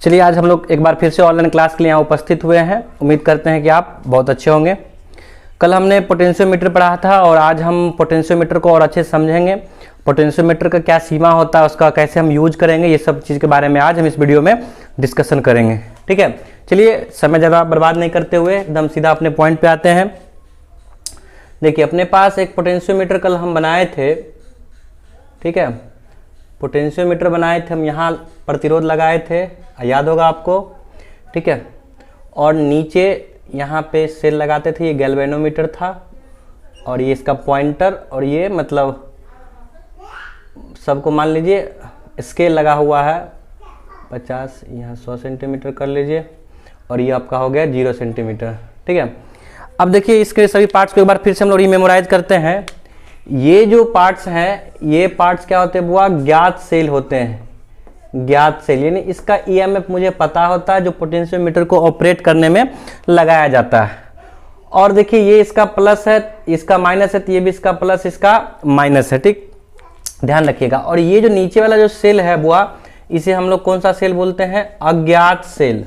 चलिए आज हम लोग एक बार फिर से ऑनलाइन क्लास के लिए यहाँ उपस्थित हुए हैं। उम्मीद करते हैं कि आप बहुत अच्छे होंगे। कल हमने पोटेंशियोमीटर पढ़ा था और आज हम पोटेंशियोमीटर को और अच्छे से समझेंगे। पोटेंशियोमीटर का क्या सीमा होता है, उसका कैसे हम यूज करेंगे, ये सब चीज़ के बारे में आज हम इस वीडियो में डिस्कशन करेंगे। ठीक है, चलिए समय ज़्यादा बर्बाद नहीं करते हुए एकदम सीधा अपने पॉइंट पे आते हैं। देखिए अपने पास एक पोटेंशियोमीटर कल हम बनाए थे। ठीक है, पोटेंशियोमीटर बनाए थे हम, यहाँ प्रतिरोध लगाए थे, याद होगा आपको। ठीक है, और नीचे यहाँ पे सेल लगाते थे, ये गैल्वेनोमीटर था और ये इसका पॉइंटर, और ये मतलब सबको मान लीजिए स्केल लगा हुआ है 50, यहाँ 100 सेंटीमीटर कर लीजिए, और ये आपका हो गया 0 सेंटीमीटर। ठीक है, अब देखिए इसके सभी पार्ट्स को एक बार फिर से हम लोग रिमेमोराइज करते हैं। ये जो पार्ट्स हैं, ये पार्ट्स क्या होते हैं बुआ? ज्ञात सेल होते हैं, ज्ञात सेल, यानी इसका ईएमएफ मुझे पता होता है जो पोटेंशियोमीटर को ऑपरेट करने में लगाया जाता है। और देखिए ये इसका प्लस है, इसका माइनस है, तो ये भी इसका प्लस इसका माइनस है। ठीक, ध्यान रखिएगा। और ये जो नीचे वाला जो सेल है बुआ, इसे हम लोग कौन सा सेल बोलते हैं? अज्ञात सेल।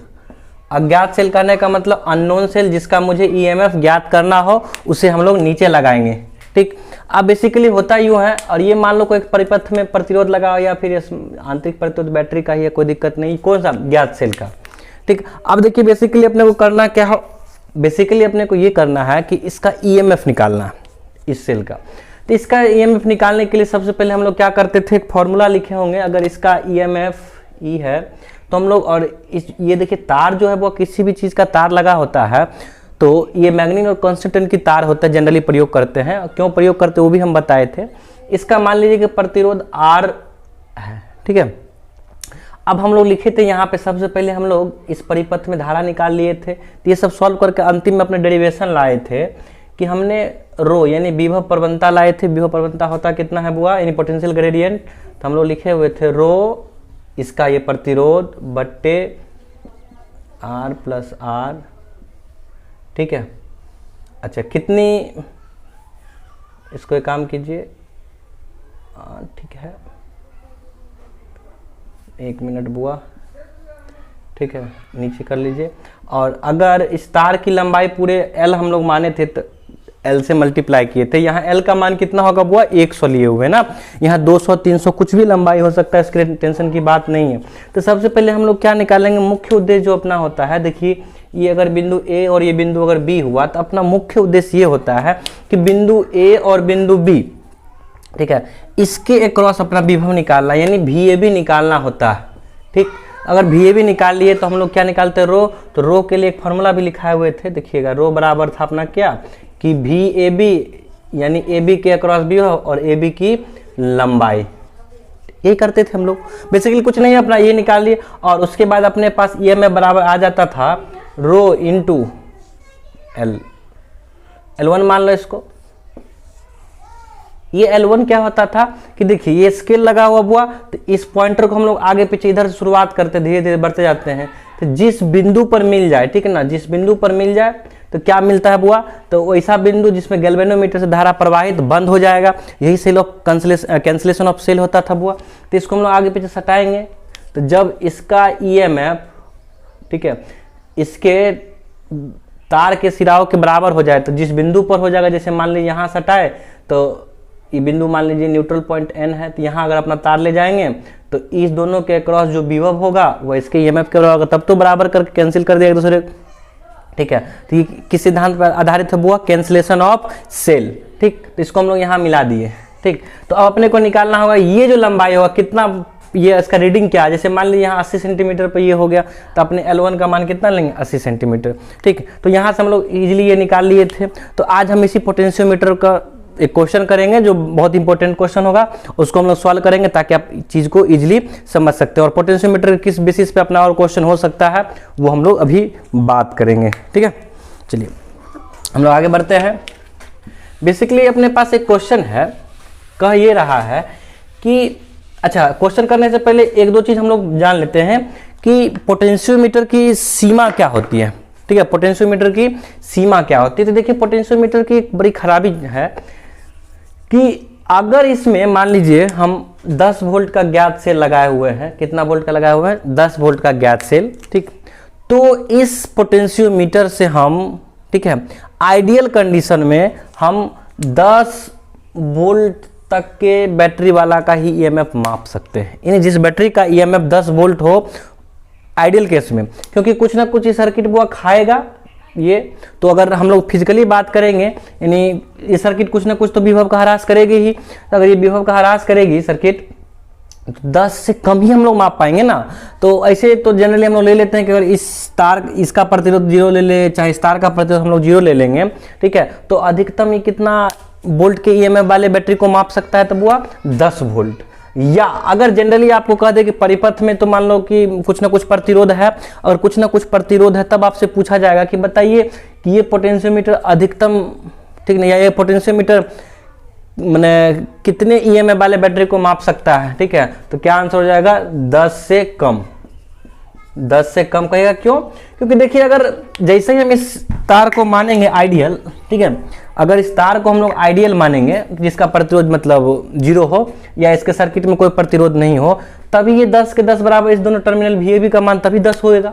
अज्ञात सेल कहने का मतलब अननोन सेल, जिसका मुझे ईएमएफ ज्ञात करना हो उसे हम लोग नीचे लगाएंगे। ठीक, अब बेसिकली होता यूँ है, और ये मान लो कोई परिपथ में प्रतिरोध लगा या फिर आंतरिक प्रतिरोध बैटरी का ही है, कोई दिक्कत नहीं, कौन सा? ज्ञात सेल का। ठीक, अब देखिए बेसिकली अपने को करना क्या हो? बेसिकली अपने को ये करना है कि इसका ईएमएफ निकालना है इस सेल का। तो इसका ईएमएफ निकालने के लिए सबसे पहले हम लोग क्या करते थे? एक फॉर्मूला लिखे होंगे। अगर इसका ईएमएफ ई है तो हम लोग, और ये देखिए तार जो है वो किसी भी चीज़ का तार लगा होता है, तो ये मैग्नीन और कांस्टेंट की तार होता है, जनरली प्रयोग करते हैं। क्यों प्रयोग करते हैं वो भी हम बताए थे। इसका मान लीजिए कि प्रतिरोध R है। ठीक है, अब हम लोग लिखे थे यहाँ पे सबसे पहले हम लोग इस परिपथ में धारा निकाल लिए थे। तो ये सब सॉल्व करके अंतिम में अपने डेरिवेशन लाए थे कि हमने रो यानी विभव प्रवणता लाए थे। विभव प्रवणता होता कितना है बुआ? यानी पोटेंशियल ग्रेडियंट। तो हम लोग लिखे हुए थे रो, इसका ये प्रतिरोध बट्टे R प्लस R। ठीक है, अच्छा कितनी, इसको एक काम कीजिए, ठीक है, 1 मिनट बुआ। ठीक है, नीचे कर लीजिए। और अगर इस तार की लंबाई पूरे L हम लोग माने थे तो L से मल्टीप्लाई किए थे। यहाँ L का मान कितना होगा बुआ? 100 लिए हुए ना। यहाँ 200 300 कुछ भी लंबाई हो सकता है, इसके टेंशन की बात नहीं है। तो सबसे पहले हम लोग क्या निकालेंगे? मुख्य उद्देश्य जो अपना होता है, देखिए ये अगर बिंदु A और ये बिंदु अगर B हुआ तो अपना मुख्य उद्देश्य ये होता है कि बिंदु A और बिंदु B, ठीक है, इसके अक्रॉस अपना विभव निकालना, यानी VAB निकालना होता है। ठीक, अगर VAB निकाल लिए तो हम लोग क्या निकालते हैं? रो। तो रो के लिए एक फॉर्मूला भी लिखाए हुए थे, देखिएगा। रो बराबर था अपना क्या कि VAB यानी AB के अक्रॉस विभव और AB की लंबाई। यही करते थे हम लोग। बेसिकली कुछ नहीं, अपना ये निकाल लिए और उसके बाद अपने पास EMF बराबर आ जाता था रो इंटू L। L1 मान लो इसको। ये L1 क्या होता था कि देखिए ये स्केल लगा हुआ बुआ, तो इस पॉइंटर को हम लोग आगे पीछे इधर से शुरुआत करते, धीरे धीरे बढ़ते जाते हैं। तो जिस बिंदु पर मिल जाए, ठीक है ना, जिस बिंदु पर मिल जाए तो क्या मिलता है बुआ? तो वैसा बिंदु जिसमें गैल्वेनोमीटर से धारा प्रवाहित बंद हो जाएगा, यही cell of cancellation of cell होता था बुआ। तो इसको हम लोग आगे पीछे सटाएंगे। तो जब इसका EMF, ठीक है, इसके तार के सिराओं के बराबर हो जाए, तो जिस बिंदु पर हो जाएगा, जैसे मान लीजिए यहाँ सटाए तो ये बिंदु मान लीजिए न्यूट्रल पॉइंट N है, तो यहाँ अगर अपना तार ले जाएंगे तो इस दोनों के क्रॉस जो विभव होगा वो इसके EMF के बराबर होगा, तब तो बराबर करके कैंसिल कर दिया एक दूसरे। ठीक है, तो ये किस सिद्धांत पर आधारित है बुआ? Cancellation of cell. ठीक, तो इसको हम लोग यहाँ मिला दिए। ठीक, तो अब अपने को निकालना होगा ये जो लंबाई होगा कितना, ये इसका रीडिंग क्या है? जैसे मान लीजिए यहाँ 80 सेंटीमीटर पर ये हो गया, तो अपने L1 का मान कितना लेंगे? 80 सेंटीमीटर। ठीक, तो यहाँ से हम लोग इजीली ये निकाल लिए थे। तो आज हम इसी पोटेंशियोमीटर का एक क्वेश्चन करेंगे जो बहुत इंपॉर्टेंट क्वेश्चन होगा, उसको हम लोग सॉल्व करेंगे ताकि आप चीज़ को इजीली समझ सकते हैं। और पोटेंशियोमीटर किस बेसिस पे अपना और क्वेश्चन हो सकता है वो हम लोग अभी बात करेंगे। ठीक है, चलिए हम लोग आगे बढ़ते हैं। बेसिकली अपने पास एक क्वेश्चन है, कह ये रहा है कि, अच्छा क्वेश्चन करने से पहले एक दो चीज़ हम लोग जान लेते हैं कि पोटेंशियोमीटर की सीमा क्या होती है। ठीक है, पोटेंशियोमीटर की सीमा क्या होती है? तो देखिए पोटेंशियोमीटर की एक बड़ी खराबी है कि अगर इसमें मान लीजिए हम 10 वोल्ट का ज्ञात सेल लगाए हुए हैं। कितना वोल्ट का लगाया हुआ है? 10 वोल्ट का ज्ञात सेल। ठीक, तो इस पोटेंशियोमीटर से हम, ठीक है, आइडियल कंडीशन में हम 10 वोल्ट तक के बैटरी वाला का ही ईएमएफ माप सकते हैं, यानी जिस बैटरी का ईएमएफ 10 वोल्ट हो आइडियल केस में, क्योंकि कुछ ना कुछ ये सर्किट वो खाएगा ये। तो अगर हम लोग फिजिकली बात करेंगे, यानी ये सर्किट कुछ ना कुछ तो विभव का ह्रास करेगी ही। तो अगर ये विभव का ह्रास करेगी सर्किट, तो 10 से कम ही हम लोग माप पाएंगे ना। तो ऐसे तो जनरली हम लोग ले लेते हैं कि अगर इस तार, इसका प्रतिरोध 0 ले ले, चाहे इस तार का प्रतिरोध हम लोग 0 ले लेंगे, ठीक है, तो अधिकतम ये कितना वोल्ट के ईएमएफ वाले बैटरी को माप सकता है? तब हुआ 10 वोल्ट। या अगर जनरली आपको कह दे कि परिपथ में तो मान लो कि कुछ ना कुछ प्रतिरोध है, और कुछ ना कुछ प्रतिरोध है, तब आपसे पूछा जाएगा कि बताइए कि ये पोटेंशियोमीटर अधिकतम, ठीक नहीं, या ये पोटेंशियोमीटर मैंने कितने ईएमएफ वाले बैटरी को माप सकता है? ठीक है, तो क्या आंसर हो जाएगा? 10 से कम। 10 से कम कहेगा, क्यों? क्योंकि देखिए, अगर जैसे ही हम इस तार को मानेंगे आइडियल, ठीक है, अगर इस तार को हम लोग आइडियल मानेंगे जिसका प्रतिरोध मतलब 0 हो, या इसके सर्किट में कोई प्रतिरोध नहीं हो, तभी ये 10 के 10 बराबर इस दोनों टर्मिनल VAB का मान तभी 10 होएगा।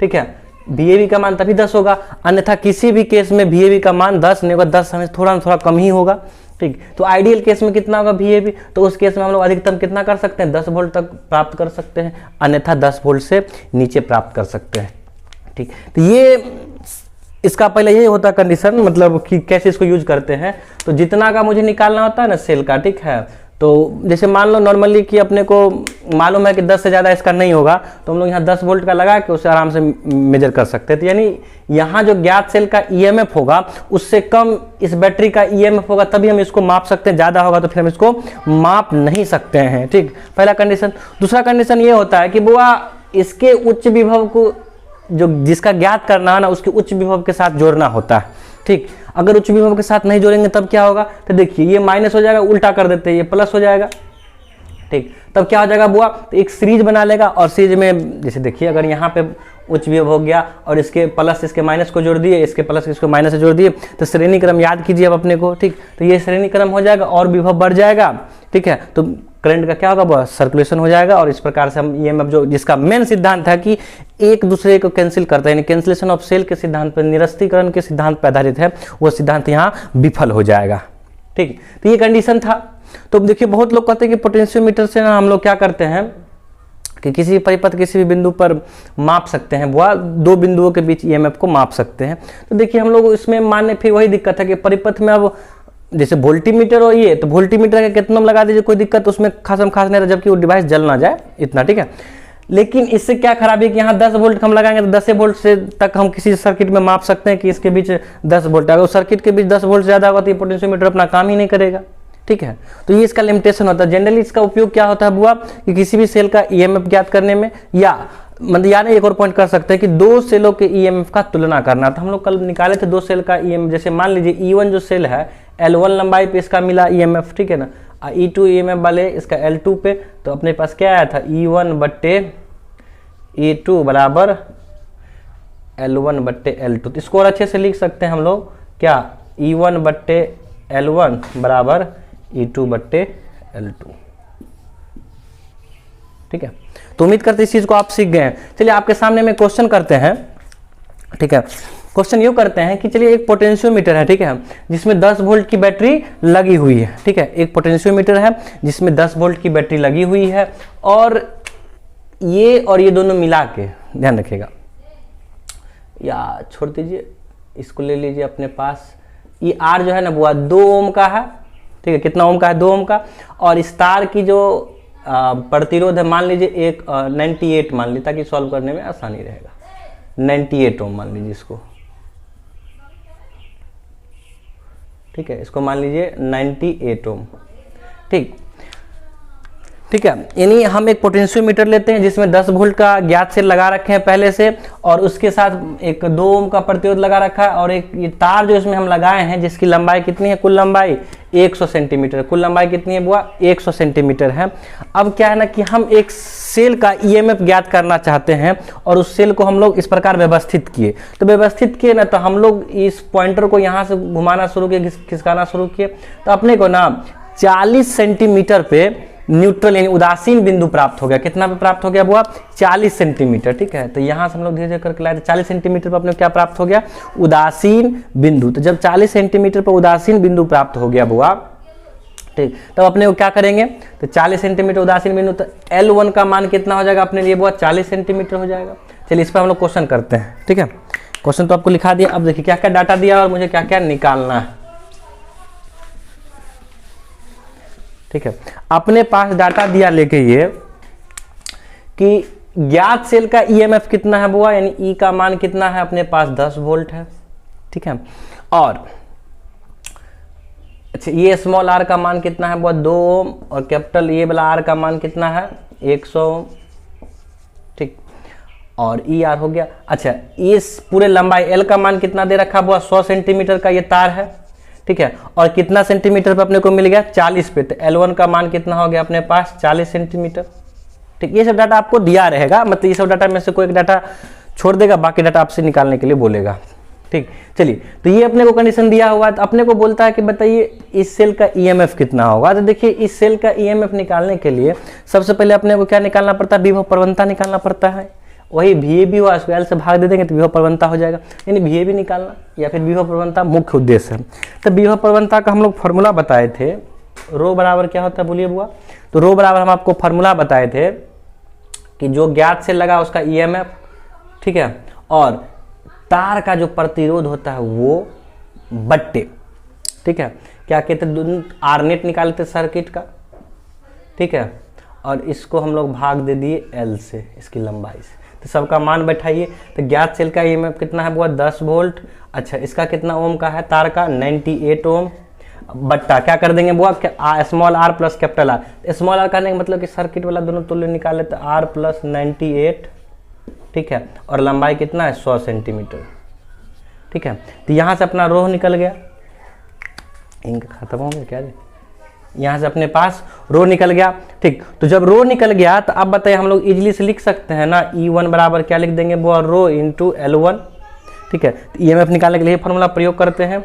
ठीक है, VAB का मान तभी 10 होगा, अन्यथा किसी भी केस में VAB का मान 10 नहीं होगा, 10 हमें थोड़ा कम ही होगा। ठीक, तो आइडियल केस में कितना होगा VAB? तो उस केस में हम लोग अधिकतम कितना कर सकते हैं? 10 वोल्ट तक प्राप्त कर सकते हैं, अन्यथा 10 वोल्ट से नीचे प्राप्त कर सकते हैं। ठीक, तो ये इसका पहले ये होता है कंडीशन, मतलब कि कैसे इसको यूज करते हैं। तो जितना का मुझे निकालना होता है ना सेल का, ठीक है, तो जैसे मान लो नॉर्मली कि अपने को मालूम है कि 10 से ज़्यादा इसका नहीं होगा, तो हम लोग यहाँ 10 वोल्ट का लगा के उसे आराम से मेजर कर सकते हैं। तो यानी यहाँ जो ज्ञात सेल का ईएमएफ होगा उससे कम इस बैटरी का ईएमएफ होगा, तभी हम इसको माप सकते हैं। ज़्यादा होगा तो फिर हम इसको माप नहीं सकते हैं। ठीक, पहला कंडीशन। दूसरा कंडीशन ये होता है कि बुआ इसके उच्च विभव को, जो जिसका ज्ञात करना है ना, उसके उच्च विभव के साथ जोड़ना होता है। ठीक, अगर उच्च विभव के साथ नहीं जोड़ेंगे तब क्या होगा? तो देखिए ये माइनस हो जाएगा, उल्टा कर देते हैं, ये प्लस हो जाएगा। ठीक, तब क्या हो जाएगा बुआ? तो एक सीरीज बना लेगा, और सीरीज में जैसे देखिए अगर यहाँ पे उच्च विभव हो गया और इसके प्लस इसके माइनस को जोड़ दिए, इसके प्लस इसको माइनस से जोड़ दिए, तो श्रेणी क्रम याद कीजिए अब अपने को। ठीक, तो ये श्रेणी क्रम हो जाएगा और विभव बढ़ जाएगा। ठीक है, तो करंट का क्या होगा? सर्कुलेशन हो जाएगा, और इस प्रकार से हम ईएमएफ, जो जिसका मेन सिद्धांत है कि एक दूसरे को कैंसिल करता है, यानी कैंसिलेशन ऑफ सेल के सिद्धांत पर, निरस्तीकरण के सिद्धांत पर आधारित है, वो सिद्धांत यहाँ विफल हो जाएगा। ठीक, तो ये कंडीशन था। तो देखिए बहुत लोग कहते हैं कि पोटेंशियोमीटर से ना हम लोग क्या करते हैं कि किसी परिपथ किसी भी बिंदु पर माप सकते हैं, वह दो बिंदुओं के बीच ईएमएफ को माप सकते हैं। तो देखिए हम लोग इसमें मानने, फिर वही दिक्कत है कि परिपथ में अब जैसे वोल्टीमीटर हो ये, तो वोल्टीमीटर का कितना लगा दीजिए, कोई दिक्कत उसमें खास नहीं रहता, जबकि वो डिवाइस जल ना जाए इतना। ठीक है, लेकिन इससे क्या खराबी है कि यहाँ 10 वोल्ट हम लगाएंगे तो 10 वोल्ट से तक हम किसी सर्किट में माप सकते हैं कि इसके बीच 10 वोल्ट, अगर उस सर्किट के बीच 10 वोल्ट से ज़्यादा होगा तो ये पोटेंशियोमीटर अपना काम ही नहीं करेगा। ठीक है, तो ये इसका लिमिटेशन होता है। जनरली इसका उपयोग क्या होता है बुआ कि किसी भी सेल का ईएमएफ ज्ञात करने में, या मतलब यानी एक और पॉइंट कर सकते हैं कि दो सेलों के ईएमएफ का तुलना करना। तो हम लोग कल निकाले थे दो सेल का ईएमएफ, जैसे मान लीजिए E1 जो सेल है L1 लंबाई पे इसका मिला ईएमएफ, ठीक है ना, E2 ईएमएफ वाले इसका L2 पे, तो अपने पास क्या आया था E1 बट्टे E2 बराबर L1 बट्टे L2। तो इसको और अच्छे से लिख सकते हैं हम लोग, क्या E1 बट्टे L1 बराबर E2 बट्टे L2। ठीक है, तो उम्मीद करते इस चीज को आप सीख गए हैं। चलिए आपके सामने में क्वेश्चन करते हैं। ठीक है, क्वेश्चन यूँ करते हैं कि चलिए एक पोटेंशियोमीटर है, ठीक है, जिसमें 10 वोल्ट की बैटरी लगी हुई है। ठीक है, एक पोटेंशियोमीटर है जिसमें 10 वोल्ट की बैटरी लगी हुई है, और ये दोनों मिला के, ध्यान रखिएगा, या छोड़ दीजिए, इसको ले लीजिए अपने पास। ये R जो है ना वो 2 ओम का है। ठीक है, कितना ओम का है? 2 ओम का। और इस तार की जो प्रतिरोध है मान लीजिए एक 98 मान लीजिए, ताकि सॉल्व करने में आसानी रहेगा। 98 ओम मान लीजिए इसको। ठीक है, इसको मान लीजिए 98 ओम। ठीक है, यानी हम एक पोटेंशियोमीटर लेते हैं जिसमें 10 वोल्ट का ज्ञात सेल लगा रखे हैं पहले से, और उसके साथ एक 2 ओम का प्रतिरोध लगा रखा है, और एक ये तार जो इसमें हम लगाए हैं जिसकी लंबाई कितनी है? कुल लंबाई 100 सेंटीमीटर। कुल लंबाई कितनी है बुआ? 100 सेंटीमीटर है। अब क्या है ना कि हम एक सेल का ईएमएफ ज्ञात करना चाहते हैं, और उस सेल को हम लोग इस प्रकार व्यवस्थित किए। तो व्यवस्थित किए ना, तो हम लोग इस पॉइंटर को यहाँ से घुमाना शुरू किए, खिसकाना शुरू किए, तो अपने को ना 40 सेंटीमीटर पे न्यूट्रल यानी उदासीन बिंदु प्राप्त हो गया। कितना पे प्राप्त हो गया बुआ? 40 सेंटीमीटर। ठीक है, तो यहाँ से हम लोग धीरे धीरे करके लाए थे 40 सेंटीमीटर पर अपने क्या प्राप्त हो गया? उदासीन बिंदु। तो जब 40 सेंटीमीटर पर उदासीन बिंदु प्राप्त हो गया बुआ, ठीक, तब अपने को क्या करेंगे? तो 40 सेंटीमीटर उदासीन बिंदु, तो L1 का मान कितना हो जाएगा अपने लिए बुआ? 40 सेंटीमीटर हो जाएगा। चलिए इस पर हम लोग क्वेश्चन करते हैं। ठीक है, क्वेश्चन तो आपको लिखा दिया। अब देखिए क्या क्या डाटा दिया और मुझे क्या क्या निकालना है। ठीक है, अपने पास डाटा दिया लेके ये कि ज्ञात सेल का ईएमएफ कितना है बुआ, यानी ई का मान कितना है अपने पास? 10 वोल्ट है। ठीक है, और अच्छा ये स्मॉल आर का मान कितना है बुआ? 2 ओम, और कैपिटल ये वाला आर का मान कितना है? 100 ओम। ठीक, और ई आर हो गया। अच्छा इस पूरे लंबाई एल का मान कितना दे रखा बुआ? 100 सेंटीमीटर का ये तार है। ठीक है, और कितना सेंटीमीटर पे अपने को मिल गया? 40 पे। तो L1 का मान कितना हो गया अपने पास? 40 सेंटीमीटर। ठीक, ये सब डाटा आपको दिया रहेगा, मतलब ये सब डाटा में से कोई एक डाटा छोड़ देगा, बाकी डाटा आपसे निकालने के लिए बोलेगा। ठीक, चलिए तो ये अपने को कंडीशन दिया हुआ है। तो अपने को बोलता है कि बताइए इस सेल का ईएमएफ कितना होगा। तो देखिए इस सेल का ईएमएफ निकालने के लिए सबसे पहले अपने को क्या निकालना पड़ता है? विभव प्रवणता निकालना पड़ता है। वही VAB हुआ, उसको L से भाग दे देंगे तो विभव प्रवणता हो जाएगा, यानी VAB निकालना या फिर विभव प्रवणता मुख्य उद्देश्य है। तो विभव प्रवणता का हम लोग फॉर्मूला बताए थे, रो बराबर क्या होता है बोलिए बुआ? तो रो बराबर हम आपको फॉर्मूला बताए थे कि जो ज्ञात से लगा उसका ईएमएफ, ठीक है, और तार का जो प्रतिरोध होता है वो बट्टे, ठीक है, क्या कहते हैं? आर नेट निकालते सर्किट का। ठीक है, और इसको हम लोग भाग दे दिए L से, इसकी लंबाई से। तो सबका मान बैठाइए। तो ज्ञात सेल का ईएमएफ कितना है बुआ? 10 वोल्ट। अच्छा इसका कितना ओम का है तार का? 98 ओम, बट्टा क्या कर देंगे बुआ? Small R plus capital R. Small R कहने का मतलब कि सर्किट वाला दोनों तुल्य निकाले तो R प्लस 98। ठीक है, और लंबाई कितना है? 100 सेंटीमीटर। ठीक है, तो यहाँ से अपना रो निकल गया, इनका खत्म हो गया क्या? यहाँ से अपने पास रो निकल गया। ठीक, तो जब रो निकल गया तो अब बताइए हम लोग इजीली से लिख सकते हैं ना, E1 बराबर क्या लिख देंगे वो? Rho into L1। ठीक है, तो ईएमएफ निकालने के लिए फॉर्मूला प्रयोग करते हैं।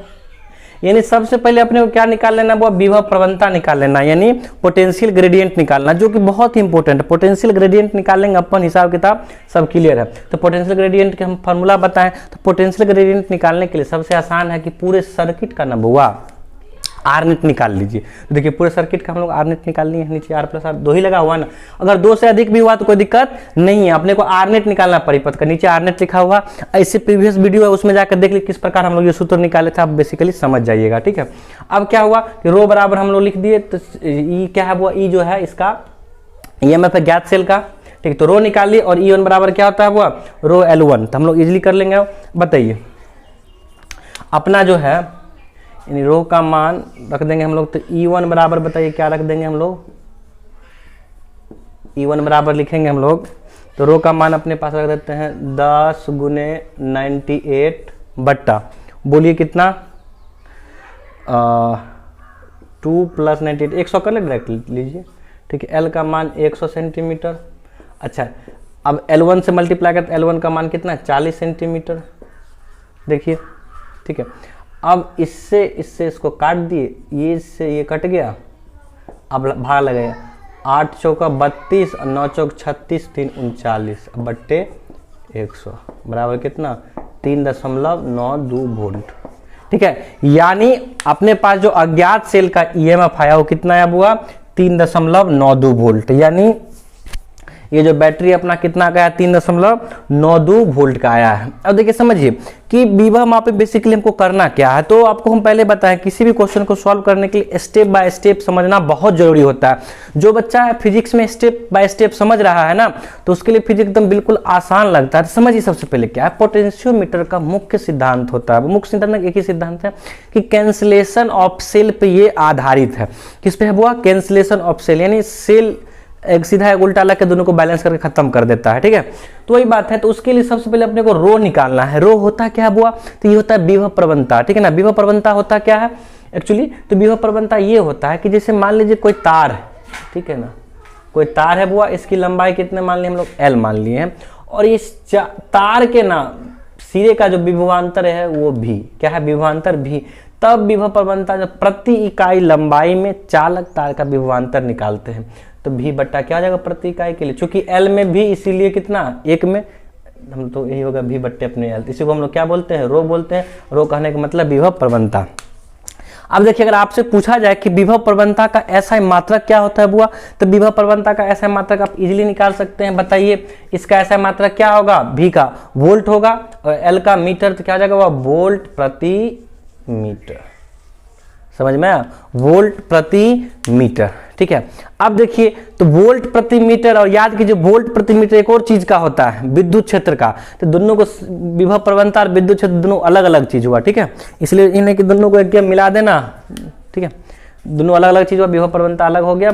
यानी सबसे पहले अपने को क्या निकाल लेना वो? विभव प्रवणता निकाल लेना, यानी पोटेंशियल ग्रेडियंट निकालना, जो कि बहुत ही इंपॉर्टेंट है। पोटेंशियल ग्रेडियंट निकालेंगे अपन, हिसाब किताब सब क्लियर है। तो पोटेंशियल ग्रेडियंट के हम फॉर्मूला बताएं तो पोटेंशियल ग्रेडियंट निकालने के लिए सबसे आसान है कि पूरे सर्किट का ना बुआ आर नेट निकाल लीजिए। तो देखिए पूरे सर्किट का हम लोग आर नेट निकाल लिए, नीचे R प्लस आर 2 ही लगा हुआ ना, अगर 2 से अधिक भी हुआ तो कोई दिक्कत नहीं है। अपने को आर नेट निकालना परिपथ का, नीचे आर नेट लिखा हुआ। ऐसे प्रीवियस वीडियो है उसमें जाकर देख लीजिए किस प्रकार हम लोग ये सूत्र निकाले थे, आप बेसिकली समझ जाइएगा। ठीक है, अब क्या हुआ कि रो बराबर हम लोग लिख दिए, तो ई क्या है वो? ई जो है इसका ईएमएफ है ज्ञात सेल का। ठीक, तो रो निकाल लिए, और E1 बराबर क्या होता है वो? रो L1। तो हम लोग इजिली कर लेंगे। बताइए अपना जो है यानी रो का मान रख देंगे हम लोग, तो E1 बराबर बताइए क्या रख देंगे हम लोग? E1 बराबर लिखेंगे हम लोग, तो रो का मान अपने पास रख देते हैं 10 गुने 98 बट्टा, बोलिए कितना? 2 प्लस 98, 100 कर ले डायरेक्ट लीजिए। ठीक है, L का मान 100 सेंटीमीटर। अच्छा अब L1 से मल्टीप्लाई करते, L1 का मान कितना? 40 सेंटीमीटर। देखिए ठीक है, अब इससे इसको काट दिए, ये इससे ये कट गया, अब भाग लगाया, 8 चौका 32 और 9 चौक 36, 3 39 बट्टे 100 बराबर कितना? 3.92 वोल्ट। ठीक है, यानी अपने पास जो अज्ञात सेल का ईएमएफ आया वो कितना आया बुआ? 3.92 वोल्ट। यानी ये जो बैटरी अपना कितना का है? 3.92 वोल्ट का आया है। अब देखिए समझिए कि विभव मापन बेसिकली हमको करना क्या है। तो आपको हम पहले बताएं किसी भी क्वेश्चन को सॉल्व करने के लिए स्टेप बाय स्टेप समझना बहुत जरूरी होता है। जो बच्चा फिजिक्स में स्टेप बाय स्टेप समझ रहा है ना, तो उसके लिए फिजिक्स एकदम बिल्कुल आसान लगता है। समझिए सबसे पहले क्या है, पोटेंशियोमीटर का मुख्य सिद्धांत होता है। मुख्य सिद्धांत एक ही सिद्धांत है कि कैंसिलेशन ऑफ सेल पे ये आधारित है। किस पे है बुआ? कैंसिलेशन ऑफ सेल, यानी सेल एक सीधा एक उल्टा लग के दोनों को बैलेंस करके खत्म कर देता है। ठीक है, तो वही बात है। तो उसके लिए सबसे पहले अपने को रो निकालना है। रो होता क्या है बुआ? तो ये होता है विभव प्रवणता। ठीक है ना, विभव प्रवणता होता क्या है एक्चुअली? तो विभव प्रवणता ये होता है कि जैसे मान लीजिए कोई तार है, ठीक है ना, कोई तार है बुआ, इसकी लंबाई कितने मान लिए हम लोग? L मान लिए हैं, और इस तार के ना सिरे का जो विभवांतर है वो भी क्या है? विभवांतर भी। तब विभव प्रवणता जब प्रति इकाई लंबाई में चालक तार का विभवांतर निकालते हैं तो भी बट्टा क्या हो जाएगा प्रति इकाई के लिए, चूंकि एल में भी इसीलिए कितना एक में, हम तो यही होगा भी बट्टे अपने एल, इसी को हम लोग क्या बोलते हैं रो बोलते हैं। रो कहने का मतलब विभव प्रवणता। अब देखिए अगर आपसे पूछा जाए कि विभव प्रवणता का ऐसा मात्रक क्या होता है बुआ, तो विभव प्रवणता का ऐसा मात्रक आप इजीली निकाल सकते हैं। बताइए इसका ऐसा मात्रक क्या होगा, v का वोल्ट होगा और l का मीटर, तो क्या हो जाएगा वह वोल्ट प्रति मीटर। समझ में आया, वोल्ट प्रति मीटर। ठीक है, अब देखिए तो वोल्ट प्रति मीटर, और याद कीजिए वोल्ट प्रति मीटर एक और चीज का होता है विद्युत क्षेत्र का, तो दोनों को विभव प्रवणता और विद्युत क्षेत्र दोनों अलग अलग चीज हुआ। ठीक है, इसलिए इन्हें कि दोनों को एक मिला देना। ठीक है, दोनों अलग अलग चीज हुआ, विभव प्रवणता अलग हो गया,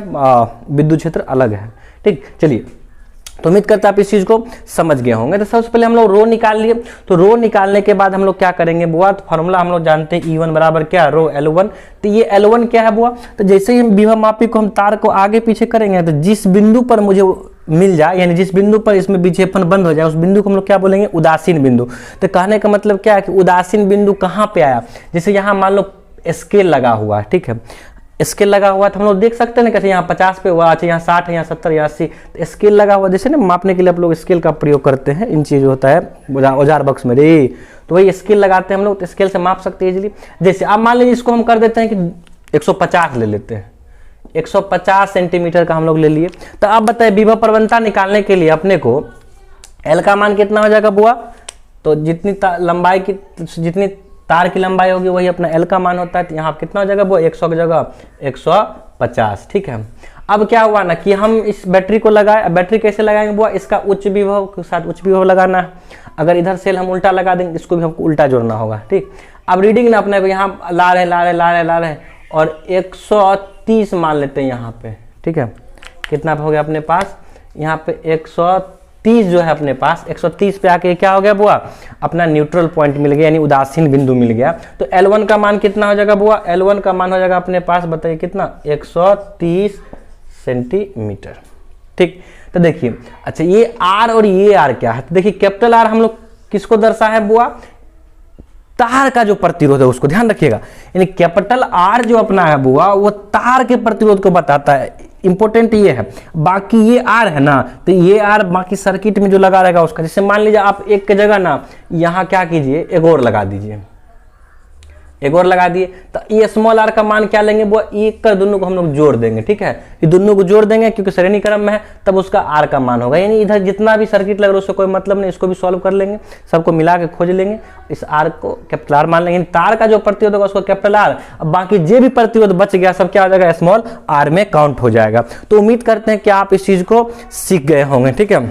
विद्युत क्षेत्र अलग है। ठीक, चलिए तो उम्मीद करते हैं आप इस चीज को समझ गए होंगे। तो सबसे पहले हम लोग रो निकाल लिए, तो रो निकालने के बाद हम लोग क्या करेंगे बुआ, तो फॉर्मूला हम लोग जानते हैं E1 बराबर क्या, रो L1। तो ये L1 क्या है बुआ, तो जैसे ही हम विभव मापी को हम तार को आगे पीछे करेंगे, तो जिस बिंदु पर मुझे मिल जाए, यानी जिस बिंदु पर इसमें विक्षेपण बंद हो जाए, उस बिंदु को हम लोग क्या बोलेंगे, उदासीन बिंदु। तो कहने का मतलब क्या है कि उदासीन बिंदु कहाँ पे आया, जैसे यहाँ मान लो स्केल लगा हुआ है। ठीक है, स्केल लगा हुआ तो हम लोग देख सकते हैं ना कैसे यहाँ 50 पे हुआ, अच्छा यहाँ 60 है, यहाँ 70, यहाँ 80, तो स्केल लगा हुआ जैसे ना मापने के लिए आप लोग स्केल का प्रयोग करते हैं, इन चीज़ होता है औजार बक्स में रे, तो वही स्केल लगाते हैं हम लोग, तो स्केल से माप सकते हैं इजीली। जैसे अब मान लीजिए इसको हम कर देते हैं कि 150 ले लेते हैं, 150 सेंटीमीटर का हम लोग ले लिए। तो अब बताइए विभव प्रवणता निकालने के लिए अपने को एल का मान कितना हो जाएगा बुआ, तो जितनी लंबाई की, जितनी तार की लंबाई होगी वही अपना एल का मान होता है। तो यहाँ कितना हो जाएगा वो 100 की जगह 150। ठीक है, अब क्या हुआ ना कि हम इस बैटरी को लगाए, बैटरी कैसे लगाएंगे वो, इसका उच्च विभव के साथ उच्च विभव लगाना है। अगर इधर सेल हम उल्टा लगा देंगे, इसको भी हमको उल्टा जोड़ना होगा। ठीक, अब रीडिंग ना अपने को यहाँ ला रहे और 130 मान लेते हैं यहाँ पे। ठीक है, कितना हो गया अपने पास यहाँ पे 130 जो है अपने पास, 130 पे आके क्या हो गया बुआ, अपना न्यूट्रल पॉइंट मिल गया, यानी उदासीन बिंदु मिल गया। तो L1 का मान कितना हो जाएगा बुआ, L1 का मान हो जाएगा अपने पास, बताइए कितना, 130 सेंटीमीटर। ठीक, तो देखिए अच्छा ये R और ये R क्या है, तो देखिए कैपिटल R हम लोग किसको दर्शा है बुआ, तार का जो प्रतिरोध है उसको ध्यान रखिएगा, यानी कैपिटल R जो अपना है बुआ वो तार के प्रतिरोध को बताता है, इंपॉर्टेंट ये है। बाकी ये R है ना, तो ये R बाकी सर्किट में जो लगा रहेगा उसका, जैसे मान लीजिए आप एक के जगह ना यहाँ क्या कीजिए, एक और लगा दीजिए, एक और लगा दिए, तो ये स्मॉल r का मान क्या लेंगे वो, एक कर दोनों को हम लोग जोड़ देंगे। ठीक है, ये दोनों को जोड़ देंगे क्योंकि श्रेणी क्रम में है, तब उसका r का मान होगा, यानी इधर जितना भी सर्किट लग रहा है उससे कोई मतलब नहीं, इसको भी सॉल्व कर लेंगे, सबको मिला के खोज लेंगे, इस r को कैपिटल R मान लेंगे, तार का जो प्रतिरोध होगा उसको कैपिटल R, अब बाकी जो भी प्रतिरोध बच गया सब क्या हो जाएगा, स्मॉल r में काउंट हो जाएगा। तो उम्मीद करते हैं कि आप इस चीज को सीख गए होंगे। ठीक है,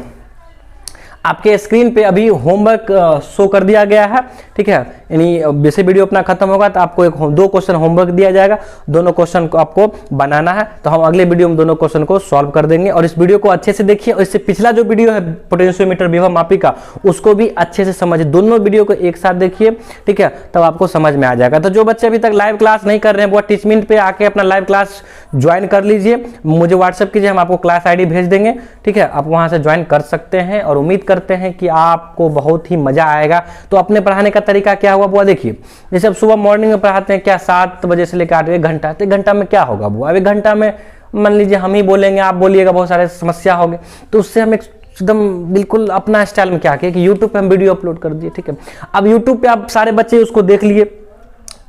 आपके स्क्रीन पे अभी होमवर्क शो कर दिया गया है। ठीक है, यानी जैसे वीडियो अपना खत्म होगा तो आपको दो क्वेश्चन होमवर्क दिया जाएगा, दोनों क्वेश्चन को आपको बनाना है, तो हम अगले वीडियो में दोनों क्वेश्चन को सॉल्व कर देंगे। और इस वीडियो को अच्छे से देखिए, और इससे पिछला जो वीडियो है पोटेंशियोमीटर विभव मापी का उसको भी अच्छे से समझिए, दोनों वीडियो को एक साथ देखिए। ठीक है, तब आपको समझ में आ जाएगा। तो जो बच्चे अभी तक लाइव क्लास नहीं कर रहे हैं वो टीचमेंट पे आके अपना लाइव क्लास ज्वाइन कर लीजिए, मुझे व्हाट्सएप कीजिए, हम आपको क्लास ID भेज देंगे। ठीक है, आप वहां से ज्वाइन कर सकते हैं, और उम्मीद करते हैं कि आपको बहुत ही मजा आएगा। तो अपने पढ़ाने का तरीका क्या हुआ बुआ, देखिए जैसे अब सुबह मॉर्निंग में पढ़ाते हैं क्या 7 बजे से लेकर 8 1 घंटा, तो 1 घंटा में क्या होगा बुआ, अब 1 घंटा में मान लीजिए हम ही बोलेंगे, आप बोलिएगा, बहुत सारे समस्या होंगे, तो उससे हम एकदम बिल्कुल अपना स्टाइल में क्या किया कि यूट्यूब पे हम वीडियो अपलोड कर दिए। ठीक है, अब यूट्यूब पे आप सारे बच्चे उसको देख लिए,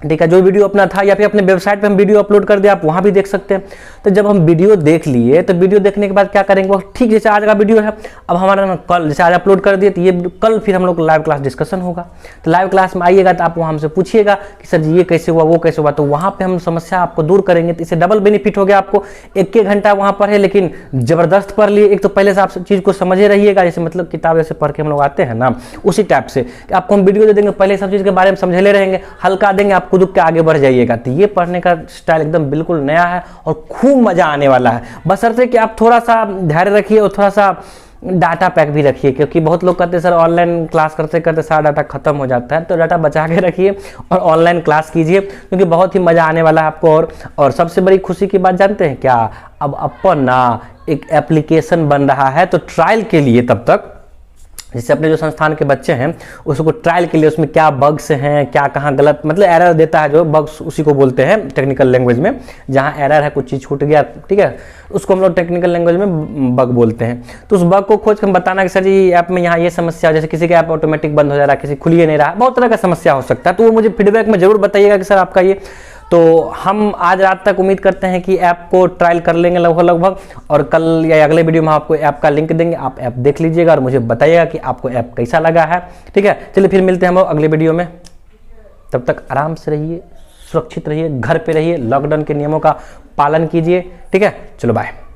ठीक है, जो वीडियो अपना था, या फिर अपने वेबसाइट पे हम वीडियो अपलोड कर दिया, आप वहां भी देख सकते हैं। तो जब हम वीडियो देख लिए, तो वीडियो देखने के बाद क्या करेंगे वो, ठीक जैसे आज का वीडियो है, अब हमारा ना कल जैसे आज अपलोड कर दिए, तो ये कल फिर हम लोग लाइव क्लास डिस्कशन होगा। तो लाइव क्लास में आइएगा तो आप वहाँ हमसे पूछिएगा कि सर जी ये कैसे हुआ, वो कैसे हुआ, तो वहाँ पे हम समस्या आपको दूर करेंगे। तो इससे डबल बेनिफिट हो गया, आपको 1 घंटा वहाँ पर है लेकिन जबरदस्त पढ़ लिए। एक तो पहले से आप चीज़ को समझे रहिएगा, जैसे मतलब किताब जैसे पढ़ के हम लोग आते हैं ना, उसी टाइप से आपको हम वीडियो दे देंगे, पहले सब चीज़ के बारे में समझे रहेंगे, हल्का देंगे, आप खुद के आगे बढ़ जाइएगा। तो ये पढ़ने का स्टाइल एकदम बिल्कुल नया है और खूब मजा आने वाला है, बशर्ते कि आप थोड़ा सा धैर्य रखिए और थोड़ा सा डाटा पैक भी रखिए, क्योंकि बहुत लोग कहते हैं सर ऑनलाइन क्लास करते करते सारा डाटा खत्म हो जाता है, तो डाटा बचा के रखिए और ऑनलाइन क्लास कीजिए, क्योंकि बहुत ही मजा आने वाला है आपको। और सबसे बड़ी खुशी की बात जानते हैं क्या, अब अपन ना एक एप्लीकेशन बन रहा है, तो ट्रायल के लिए तब तक जैसे अपने जो संस्थान के बच्चे हैं उसको ट्रायल के लिए उसमें क्या बग्स हैं, क्या कहाँ गलत मतलब एरर देता है, जो बग्स उसी को बोलते हैं टेक्निकल लैंग्वेज में, जहाँ एरर है कुछ चीज़ छूट गया, ठीक है, उसको हम लोग टेक्निकल लैंग्वेज में बग बोलते हैं। तो उस बग को खोज कर बताना कि सर जी ऐप में यहाँ ये समस्या, जैसे किसी का ऐप ऑटोमेटिक बंद हो जा रहा है, किसी खुल ही नहीं रहा, बहुत तरह का समस्या हो सकता है। तो वो मुझे फीडबैक में जरूर बताइएगा कि सर आपका ये, तो हम आज रात तक उम्मीद करते हैं कि ऐप को ट्रायल कर लेंगे लगभग, और कल या अगले वीडियो में आपको ऐप का लिंक देंगे, आप ऐप देख लीजिएगा और मुझे बताइएगा कि आपको ऐप कैसा लगा है। ठीक है, चलिए फिर मिलते हैं हम लोग अगले वीडियो में। तब तक आराम से रहिए, सुरक्षित रहिए, घर पे रहिए, लॉकडाउन के नियमों का पालन कीजिए। ठीक है, चलो बाय।